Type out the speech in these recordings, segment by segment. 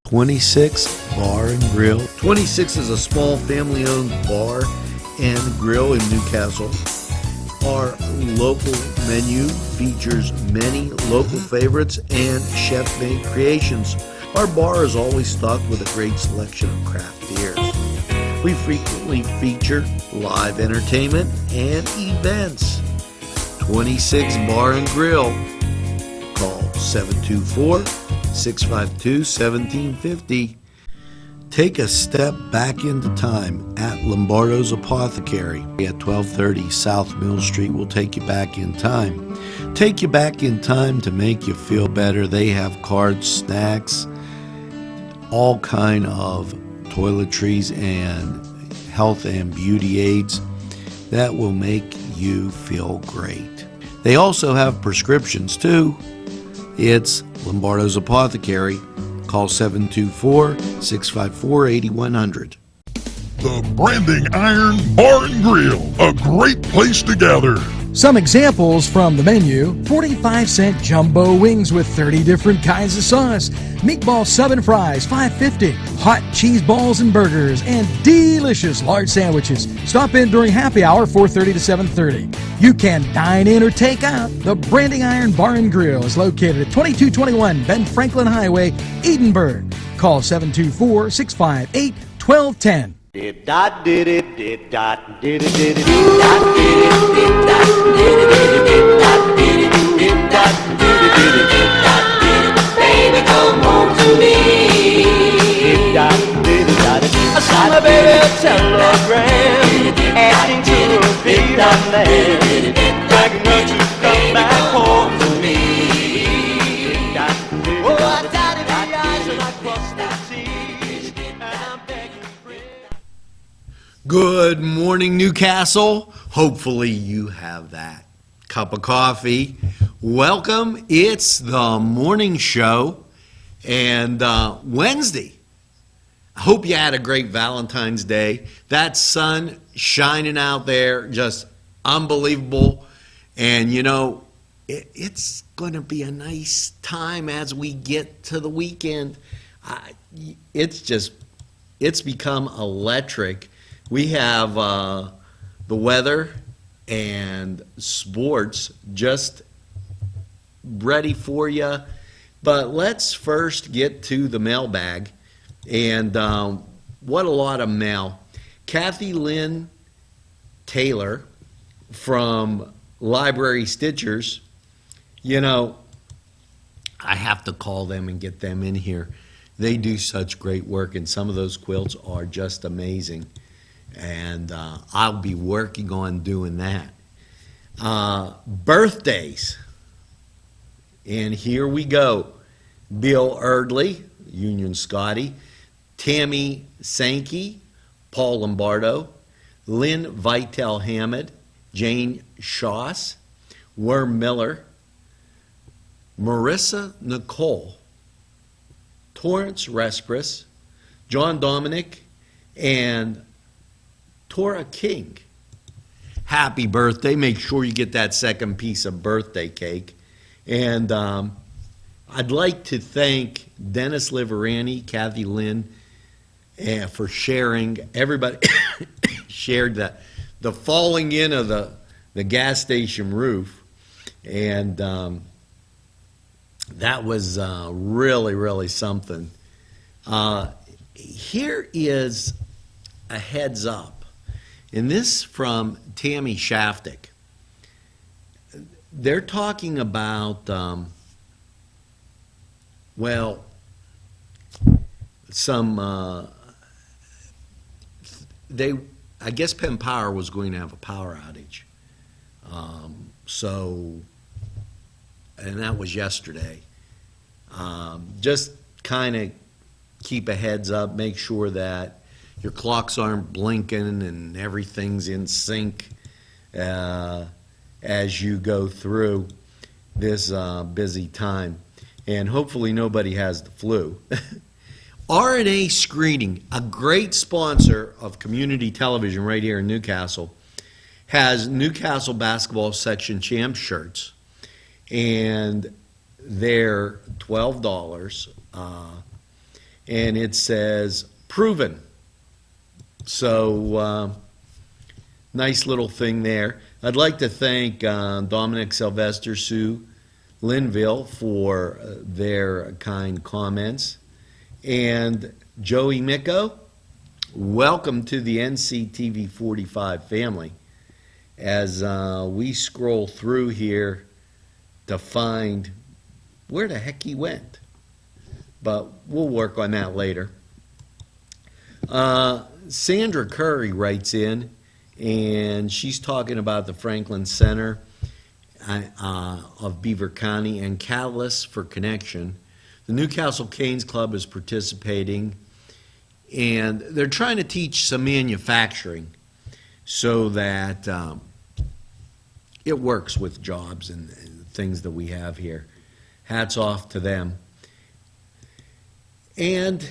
26 Bar and Grill. 26 is a small family-owned bar and grill in Newcastle. Our local menu features many local favorites and chef-made creations. Our bar is always stocked with a great selection of craft beers. We frequently feature live entertainment and events. 26 Bar and Grill. Call 724-652-1750. Take a step back into time at Lombardo's Apothecary at 1230 South Mill Street. Will take you back in time. Take you back in time to make you feel better. They have cards, snacks, all kind of toiletries and health and beauty aids that will make you feel great. They also have prescriptions too. It's Lombardo's Apothecary. Call 724-654-8100. The Branding Iron Bar and Grill, a great place to gather. Some examples from the menu: 45-cent jumbo wings with 30 different kinds of sauce, meatball sub and fries, $5.50, hot cheese balls and burgers, and delicious large sandwiches. Stop in during happy hour, 4:30 to 7:30. You can dine in or take out. The Branding Iron Bar and Grill is located at 2221 Ben Franklin Highway, Edinburgh. Call 724-658-1210. Baby, come home to me. I saw my baby a telegram asking to be my man, begging her to come back home to me. Oh, I died in the eyes and I crossed the seas, and I'm begging friends. Good morning, Newcastle. Hopefully you have that cup of coffee. Welcome. It's the morning show, and Wednesday. I hope you had a great Valentine's Day. That sun shining out there, just unbelievable. And you know, it's going to be a nice time as we get to the weekend. It's become electric. We have the weather and sports just ready for you. But let's first get to the mailbag. And what a lot of mail. Kathy Lynn Taylor from Library Stitchers. You know, I have to call them and get them in here. They do such great work, and some of those quilts are just amazing. And I'll be working on doing that. Birthdays. And here we go. Bill Erdley, Union Scotty, Tammy Sankey, Paul Lombardo, Lynn Vitale Hammond, Jane Schoss, Worm Miller, Marissa Nicole, Torrance Respris, John Dominic, and Tora King. Happy birthday. Make sure you get that second piece of birthday cake. And I'd like to thank Dennis Liverani, Kathy Lynn, for sharing. Everybody shared the falling in of the gas station roof. And that was really, really something. Here is a heads up. And this from Tammy Shaftick. They're talking about, some, I guess Penn Power was going to have a power outage. And that was yesterday. Just kind of keep a heads up, make sure that your clocks aren't blinking and everything's in sync as you go through this busy time. And hopefully nobody has the flu. RNA Screening, a great sponsor of community television right here in Newcastle, has Newcastle Basketball Section Champ shirts. And they're $12. and it says proven. So nice little thing there. I'd like to thank Dominic Sylvester, Sue Linville for their kind comments. And Joey Micco, welcome to the NCTV45 family. As we scroll through here to find where the heck he went. But we'll work on that later. Sandra Curry writes in, and she's talking about the Franklin Center of Beaver County and Catalyst for Connection. The Newcastle Canes Club is participating, and they're trying to teach some manufacturing so that it works with jobs and things that we have here. Hats off to them. And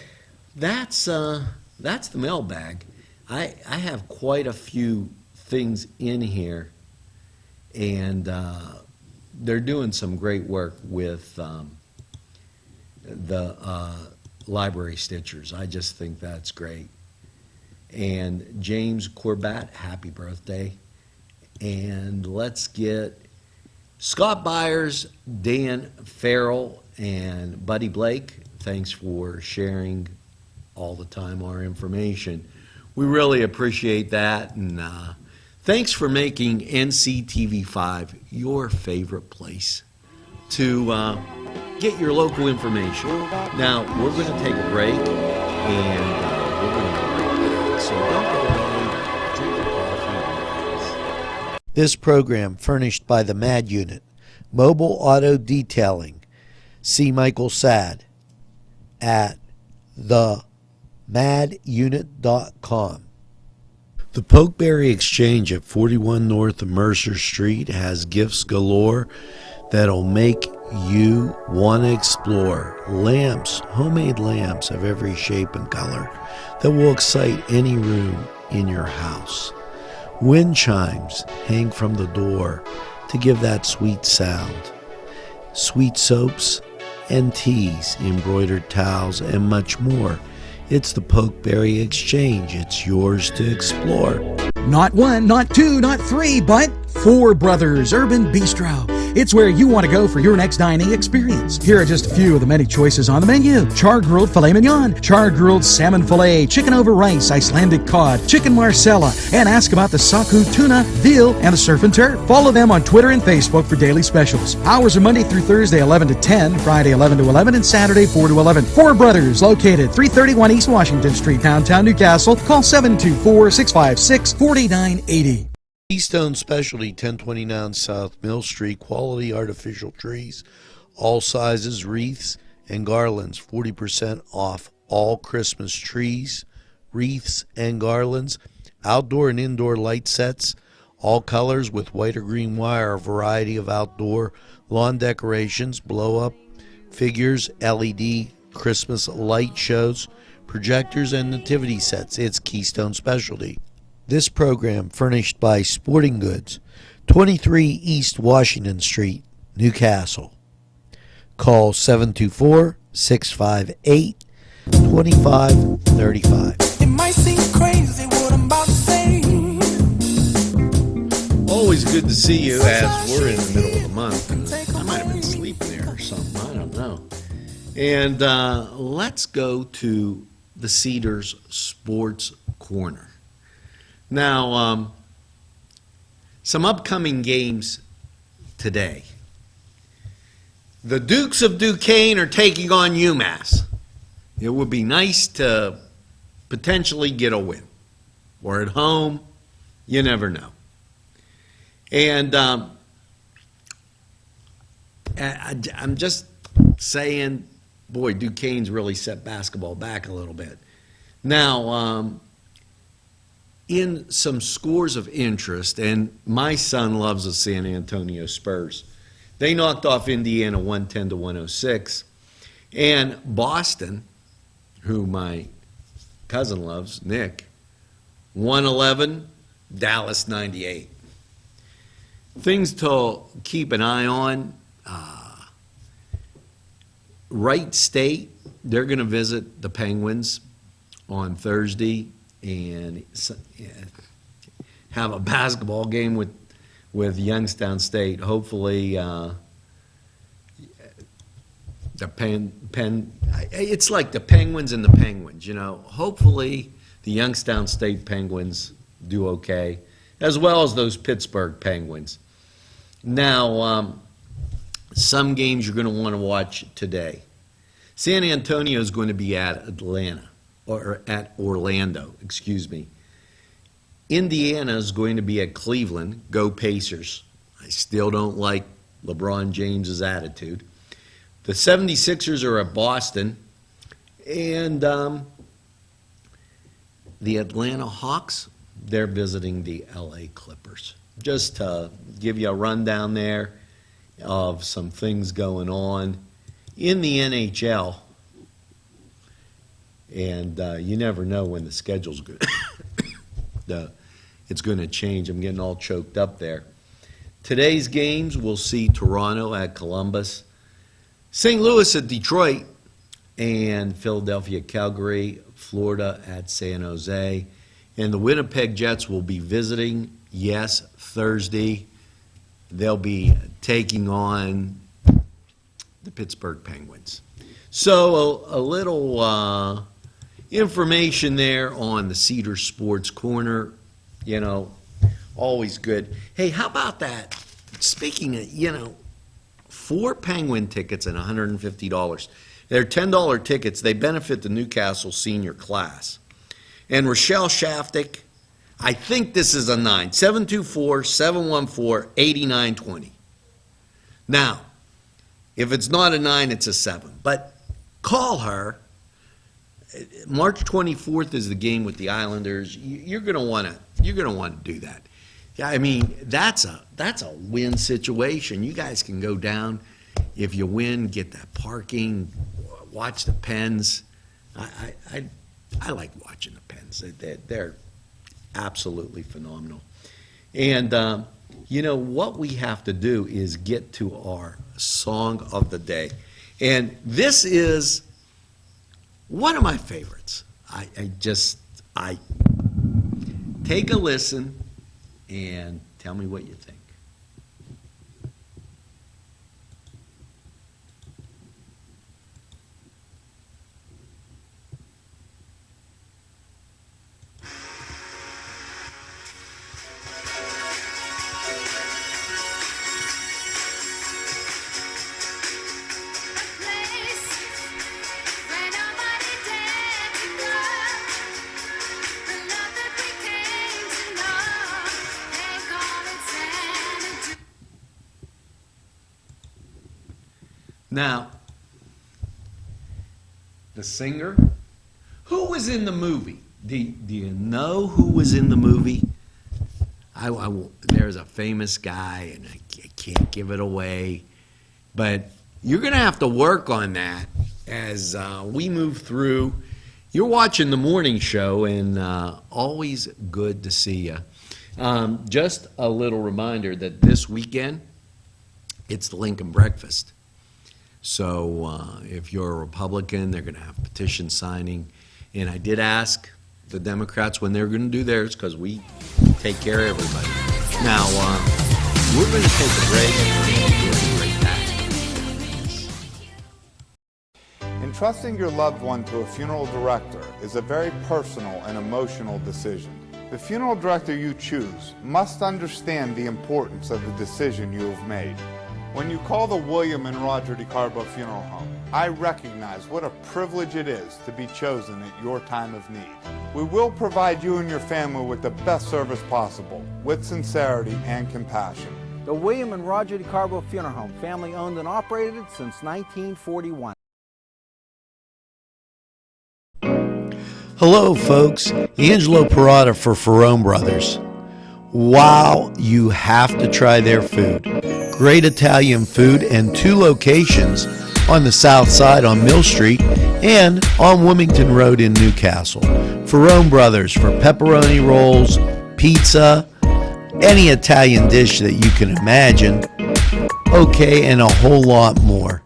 that's the mailbag. I have quite a few things in here, and they're doing some great work with the library stitchers. I just think that's great. And James Corbett, happy birthday. And let's get Scott Byers, Dan Farrell, and Buddy Blake. Thanks for sharing all the time our information. We really appreciate that, and thanks for making NCTV5 your favorite place to get your local information. Now, we're going to take a break, and we're going to be right back, so don't go away. Drink your coffee, guys. This program furnished by the MAD Unit, Mobile Auto Detailing. See Michael Sad at themadunit.com. The Pokeberry Exchange at 41 North Mercer Street has gifts galore that'll make you want to explore. Lamps, homemade lamps of every shape and color that will excite any room in your house. Wind chimes hang from the door to give that sweet sound. Sweet soaps and teas, embroidered towels, and much more. It's the Pokeberry Exchange. It's yours to explore. Not one, not two, not three, but Four Brothers Urban Bistro. It's where you want to go for your next dining experience. Here are just a few of the many choices on the menu. Char-grilled filet mignon, char-grilled salmon filet, chicken over rice, Icelandic cod, chicken marsala, and ask about the saku tuna, veal, and the surf and turf. Follow them on Twitter and Facebook for daily specials. Hours are Monday through Thursday 11 to 10, Friday 11 to 11, and Saturday 4 to 11. Four Brothers, located 331 East Washington Street, downtown Newcastle. Call 724-656-4980. Keystone Specialty, 1029 South Mill Street. Quality artificial trees, all sizes, wreaths, and garlands. 40% off all Christmas trees, wreaths, and garlands. Outdoor and indoor light sets, all colors with white or green wire. A variety of outdoor lawn decorations, blow-up figures, LED Christmas light shows, projectors, and nativity sets. It's Keystone Specialty. This program furnished by Sporting Goods, 23 East Washington Street, Newcastle. Call 724-658-2535. It might seem crazy what I'm about to say. Always good to see you as we're in the middle of the month. I might have been sleeping there or something. I don't know. And let's go to the Cedars Sports Corner. Now, some upcoming games today. The Dukes of Duquesne are taking on UMass. It would be nice to potentially get a win. Or at home, you never know. And I'm just saying, boy, Duquesne's really set basketball back a little bit. Now, in some scores of interest, and my son loves the San Antonio Spurs. They knocked off Indiana 110 to 106, and Boston, who my cousin loves, Nick, 111, Dallas 98. Things to keep an eye on. Wright State they're going to visit the Penguins on Thursday and have a basketball game with Youngstown State. Hopefully, the it's like the Penguins and the Penguins, Hopefully, the Youngstown State Penguins do okay, as well as those Pittsburgh Penguins. Now, some games you're going to want to watch today. San Antonio is going to be at Orlando, excuse me. Indiana is going to be at Cleveland. Go Pacers. I still don't like LeBron James's attitude. The 76ers are at Boston. And the Atlanta Hawks, they're visiting the LA Clippers. Just to give you a rundown there of some things going on in the NHL. And you never know when the schedule's good. It's going to change. I'm getting all choked up there. Today's games, we'll see Toronto at Columbus, St. Louis at Detroit, and Philadelphia, Calgary, Florida at San Jose. And the Winnipeg Jets will be visiting, yes, Thursday. They'll be taking on the Pittsburgh Penguins. So a little information there on the Cedar Sports Corner, always good. Hey, how about that? Speaking of, 4 Penguin tickets and $150. They're $10 tickets. They benefit the Newcastle senior class. And Rochelle Shaftik, I think this is a 9, 724-714-8920. Now, if it's not a 9, it's a 7. But call her. March 24th is the game with the Islanders. You're going to want to do that. Yeah, I mean, that's a win situation. You guys can go down. If you win, get that parking, watch the Pens. I like watching the Pens. They're absolutely phenomenal. And what we have to do is get to our song of the day. And this is one of my favorites. I take a listen and tell me what you think. Now, the singer, who was in the movie? Do you know who was in the movie? There's a famous guy, and I can't give it away, but you're going to have to work on that as we move through. You're watching the morning show, and always good to see you. Just a little reminder that this weekend, it's the Lincoln Breakfast. So if you're a Republican, they're going to have petition signing. And I did ask the Democrats when they're going to do theirs because we take care of everybody. Now, we're going to take a break and we'll be right back. Entrusting your loved one to a funeral director is a very personal and emotional decision. The funeral director you choose must understand the importance of the decision you have made. When you call the William and Roger DeCarbo Funeral Home, I recognize what a privilege it is to be chosen at your time of need. We will provide you and your family with the best service possible, with sincerity and compassion. The William and Roger DeCarbo Funeral Home, family owned and operated since 1941. Hello, folks. Angelo Parada for Ferrone Brothers. Wow, you have to try their food. Great Italian food and 2 locations on the south side on Mill Street and on Wilmington Road in Newcastle. Ferrone Brothers for pepperoni rolls, pizza, any Italian dish that you can imagine, okay, and a whole lot more.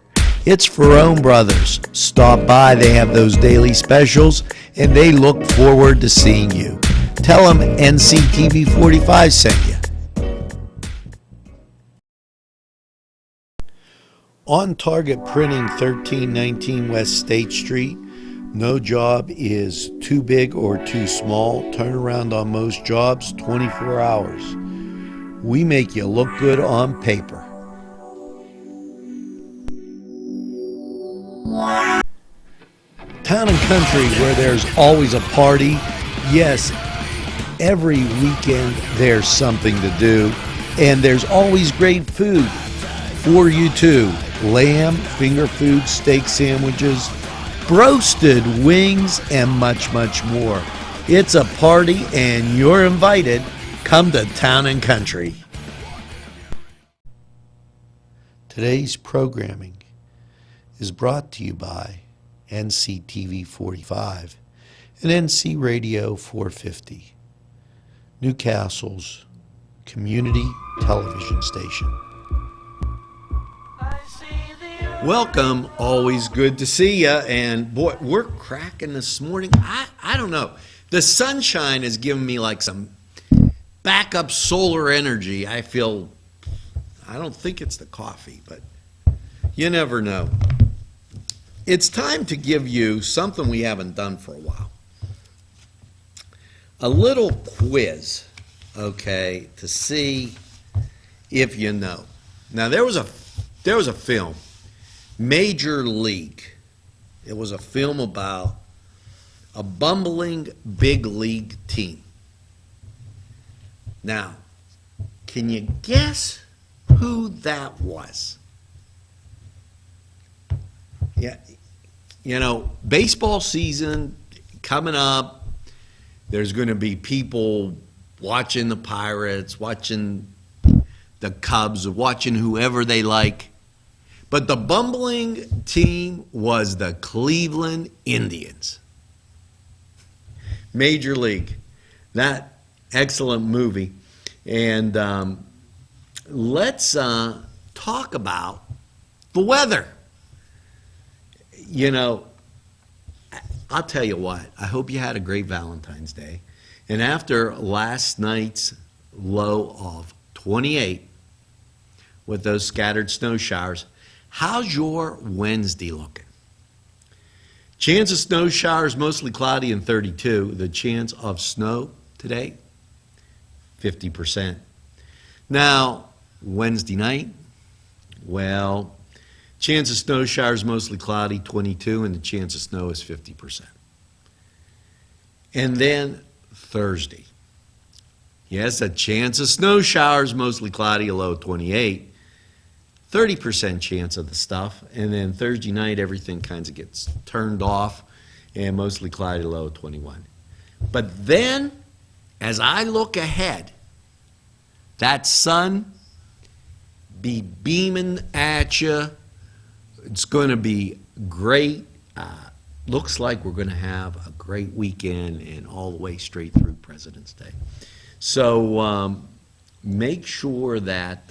It's Ferrone Brothers. Stop by, they have those daily specials, and they look forward to seeing you. Tell them NCTV45 sent you. On Target Printing, 1319 West State Street. No job is too big or too small. Turnaround on most jobs, 24 hours. We make you look good on paper. Town and country where there's always a party. Yes, every weekend there's something to do. And there's always great food for you too. Lamb, finger food, steak sandwiches, roasted wings, and much, much more. It's a party and you're invited. Come to Town and Country. Today's programming is brought to you by NCTV45 and NC Radio 450, Newcastle's community television station. Welcome, always good to see you. And boy, we're cracking this morning. I don't know. The sunshine has given me like some backup solar energy. I don't think it's the coffee, but you never know. It's time to give you something we haven't done for a while. A little quiz, okay, to see if you know. Now there was a film, Major League. It was a film about a bumbling big league team. Now, can you guess who that was? Yeah, you know, baseball season coming up. There's going to be people watching the Pirates, watching the Cubs, watching whoever they like. But the bumbling team was the Cleveland Indians. Major League. That excellent movie. And let's talk about the weather. You know, I'll tell you what, I hope you had a great Valentine's Day. And after last night's low of 28 with those scattered snow showers, how's your Wednesday looking? Chance of snow showers mostly cloudy and 32. The chance of snow today, 50%. Now, Wednesday night, well, chance of snow showers mostly cloudy, 22, and the chance of snow is 50%. And then Thursday. Yes, a chance of snow showers mostly cloudy, a low of 28. 30% chance of the stuff, and then Thursday night everything kind of gets turned off and mostly cloudy, low of 21. But then, as I look ahead, that sun be beaming at you. It's going to be great. Looks like we're going to have a great weekend and all the way straight through President's Day. So make sure that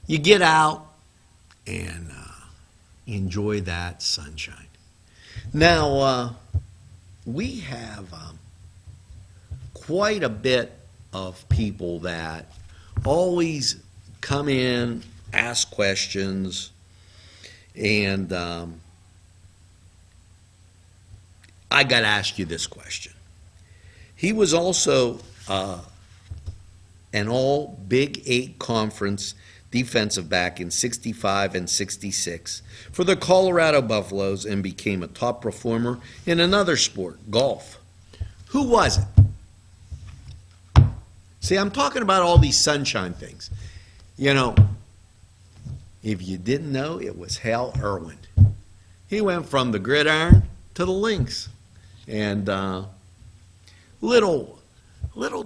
you get out and enjoy that sunshine. Now, we have quite a bit of people that always come in, ask questions, and I got to ask you this question. He was also an all Big 8 conference defensive back in 65 and 66 for the Colorado Buffaloes and became a top performer in another sport, golf. Who was it? See, I'm talking about all these sunshine things. You know, if you didn't know, it was Hal Irwin. He went from the gridiron to the links. And little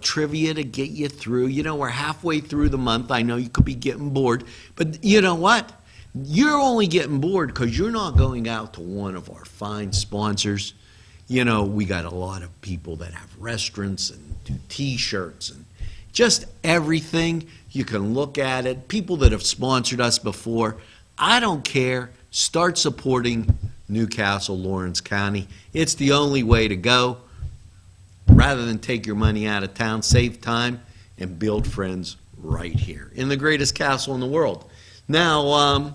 trivia to get you through. You know, we're halfway through the month. I know you could be getting bored, but you know what? You're only getting bored because you're not going out to one of our fine sponsors. You know, we got a lot of people that have restaurants and do T-shirts and just everything. You can look at it. People that have sponsored us before, I don't care. Start supporting Newcastle, Lawrence County. It's the only way to go. Rather than take your money out of town, save time, and build friends right here in the greatest castle in the world. Now,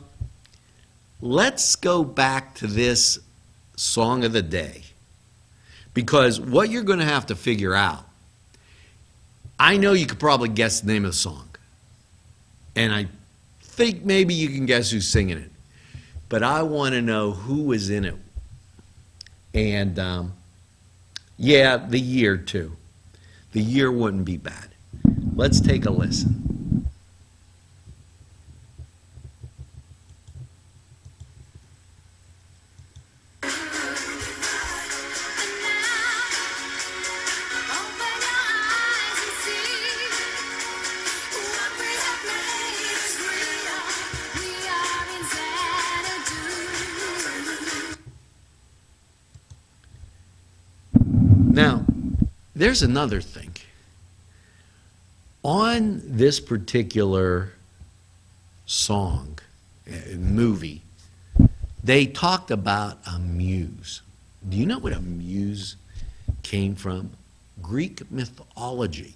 let's go back to this song of the day, because what you're going to have to figure out, I know you could probably guess the name of the song, and I think maybe you can guess who's singing it, but I want to know who was in it. And yeah, the year too. The year wouldn't be bad. Let's take a listen. Now, there's another thing. On this particular song, movie, they talked about a muse. Do you know what a muse came from? Greek mythology.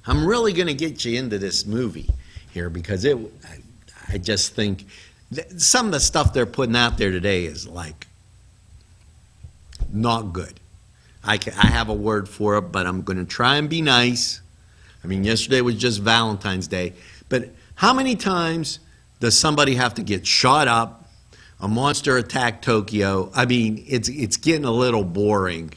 I'm really going to get you into this movie here because I just think some of the stuff they're putting out there today is like not good. I have a word for it, but I'm going to try and be nice. I mean, yesterday was just Valentine's Day, but how many times does somebody have to get shot up, a monster attack Tokyo? I mean, it's getting a little boring.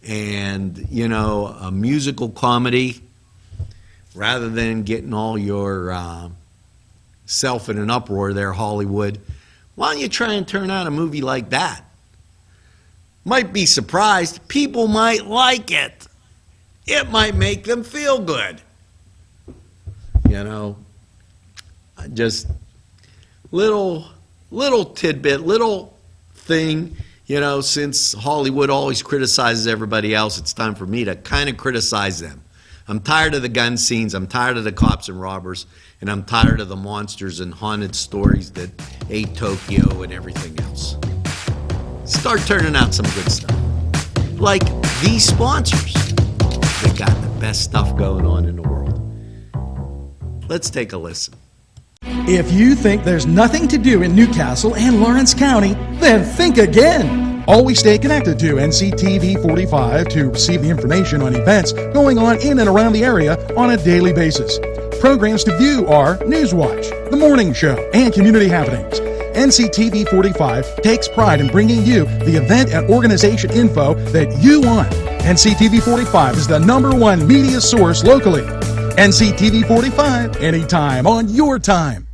And, you know, a musical comedy, rather than getting all your self in an uproar there, Hollywood, why don't you try and turn out a movie like that? Might be surprised. People might like it. It might make them feel good. You know, just little tidbit, little thing, you know, since Hollywood always criticizes everybody else, it's time for me to kind of criticize them. I'm tired of the gun scenes, I'm tired of the cops and robbers, and I'm tired of the monsters and haunted stories that ate Tokyo and everything else. Start turning out some good stuff. Like these sponsors. They got the best stuff going on in the world. Let's take a listen. If you think there's nothing to do in Newcastle and Lawrence County, then think again. Always stay connected to NCTV45 to receive the information on events going on in and around the area on a daily basis. Programs to view are Newswatch, The Morning Show, and Community Happenings. NCTV45 takes pride in bringing you the event and organization info that you want. NCTV45 is the #1 media source locally. NCTV45, anytime on your time.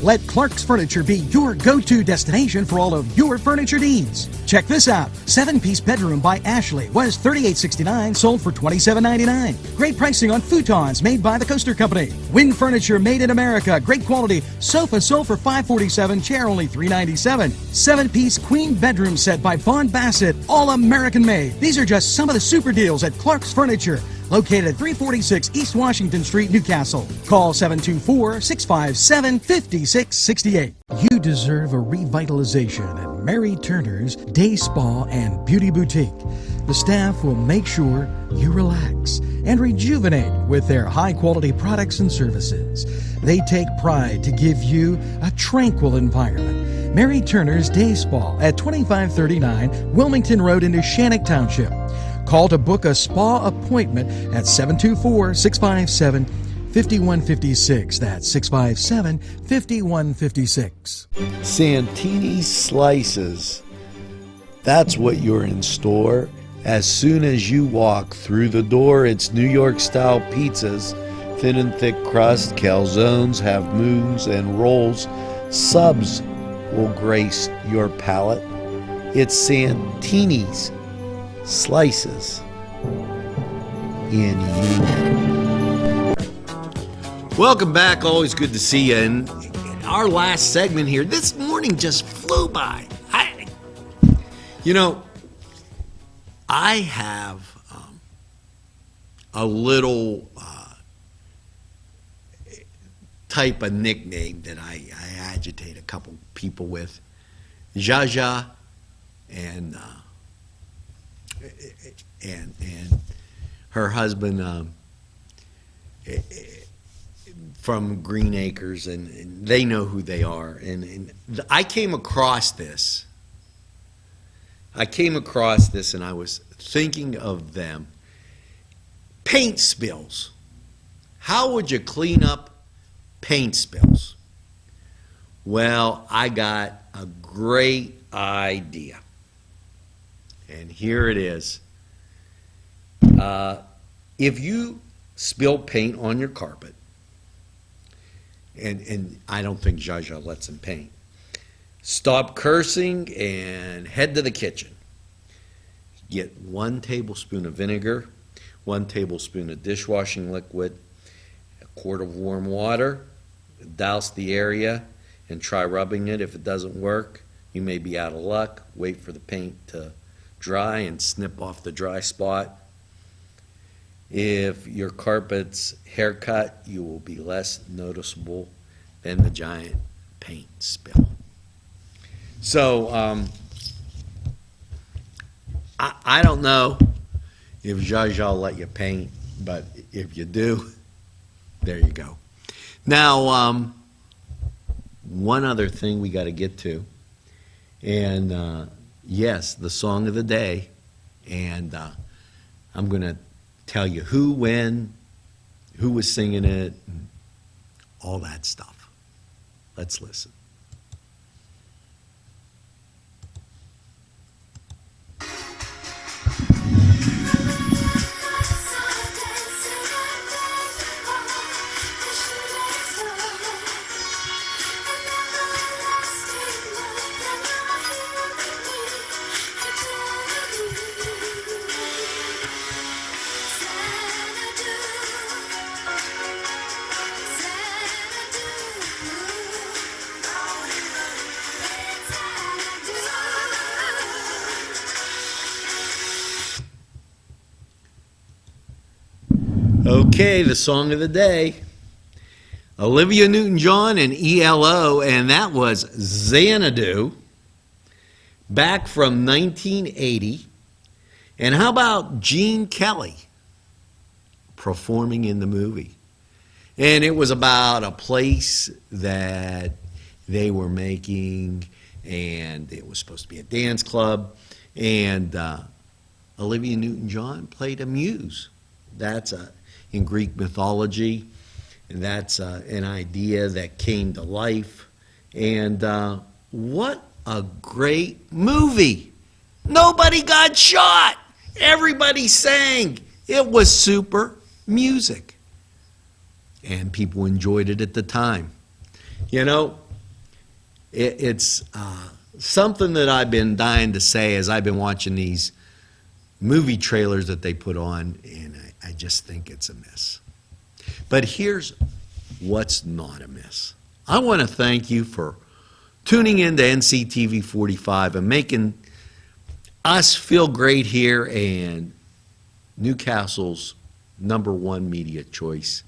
Let Clark's Furniture be your go-to destination for all of your furniture needs. Check this out. 7-piece bedroom by Ashley was $38.69, sold for $27.99. Great pricing on futons made by the Coaster Company. Wind furniture made in America. Great quality. Sofa sold for $547, chair only $397. 7-piece queen bedroom set by Von Bassett, all American made. These are just some of the super deals at Clark's Furniture, located at 346 East Washington Street, Newcastle. Call 724-657-5668. You deserve a revitalization at Mary Turner's Day Spa and Beauty Boutique. The staff will make sure you relax and rejuvenate with their high-quality products and services. They take pride to give you a tranquil environment. Mary Turner's Day Spa at 2539 Wilmington Road in Shannock Township. Call to book a spa appointment at 724-657-5156. That's 657-5156. Santini's Slices. That's what you're in store. As soon as you walk through the door, it's New York-style pizzas, thin and thick crust, calzones, half moons, and rolls. Subs will grace your palate. It's Santini's Slices in you. Welcome back. Always good to see you. And our last segment here, this morning just flew by. I have a little type of nickname that I agitate a couple people with. Jaja and her husband from Green Acres, and they know who they are. And I came across this. And I was thinking of them. Paint spills. How would you clean up paint spills? Well, I got a great idea. And here it is. If you spill paint on your carpet, and I don't think Jaja lets him paint, stop cursing and head to the kitchen. Get 1 tablespoon of vinegar, 1 tablespoon of dishwashing liquid, a quart of warm water, douse the area, and try rubbing it. If it doesn't work, you may be out of luck. Wait for the paint to dry and snip off the dry spot. If your carpet's haircut, you will be less noticeable than the giant paint spill. So, I don't know if Jaja will let you paint, but if you do, there you go. Now, one other thing we got to get to, and yes, the song of the day, and I'm going to tell you who, when, who was singing it, and all that stuff. Let's listen. Okay, the song of the day. Olivia Newton-John and ELO, and that was Xanadu, back from 1980. And how about Gene Kelly performing in the movie? And it was about a place that they were making, and it was supposed to be a dance club, and Olivia Newton-John played a muse. That's in Greek mythology, and that's an idea that came to life. And what a great movie! Nobody got shot. Everybody sang. It was super music, and people enjoyed it at the time. You know, it's something that I've been dying to say as I've been watching these movie trailers that they put on, and I just think it's a miss. But here's what's not a miss. I want to thank you for tuning in to NCTV 45 and making us feel great here and Newcastle's #1 media choice.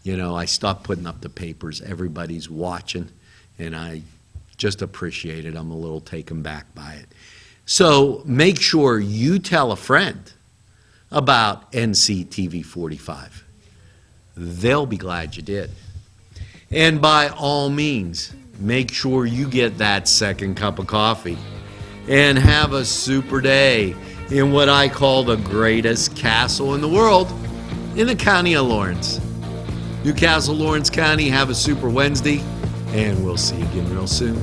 You know, I stopped putting up the papers. Everybody's watching, and I just appreciate it. I'm a little taken back by it. So make sure you tell a friend about NCTV 45. They'll be glad you did. And by all means, make sure you get that second cup of coffee and have a super day in what I call the greatest castle in the world, in the county of Lawrence. Newcastle, Lawrence County, have a super Wednesday, and we'll see you again real soon.